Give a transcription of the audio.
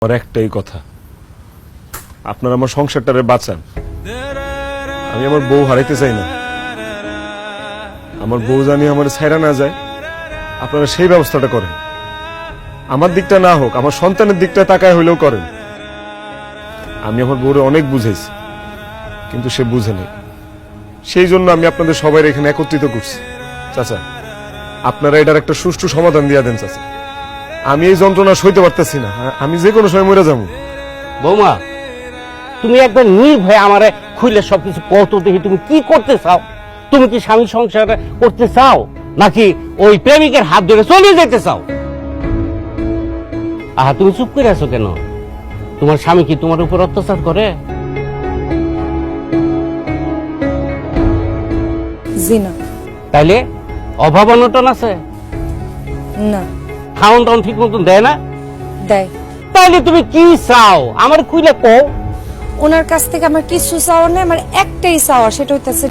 আমার একটাই কথা, আপনারা আমার সংসারটারে বাঁচান। আমি আমার বউ হারাইতে চাই না। আমার বউ জানি আমার ছাইরা না যায়, আপনারা সেই ব্যবস্থাটা করেন। আমার দিকটা না হোক, আমার সন্তানের দিকটা তাকায় হইলেও করেন। আমি আমার বউরে অনেক বুঝাইছি, কিন্তু সে বুঝে নেই। সেই জন্য আমি আপনাদের সবাই এখানে একত্রিত করছি। চাচা, আপনারা এটার একটা সুষ্ঠু সমাধান দিয়া দেন চাচা। আমি এই যন্ত্রণা সইতে পারতেছি না। আমি যে কোনো সময় মরে যাবো। বৌমা, তুমি একবার নির্ভয়ে আমারে খুইলে সবকিছু কত দেখি তুমি কি করতে চাও? তুমি কি স্বামী সংসার করতে চাও, নাকি ওই প্রেমিকের হাত ধরে চলে যেতে চাও? আহা, তুমি চুপ করে আছো কেন? তোমার স্বামী কি তোমার উপর অত্যাচার করে? জি না। তাইলে অভাব অনটন আছে? না। খাওন টাউন ঠিক মতন দেয় না? দেয়। তাইলে তুমি কি চাও আমার খুইলে কও। ওনার কাছ থেকে আমার কিছু চাওয়া নেই, আমার একটাই চাওয়া, সেটা হইতেছে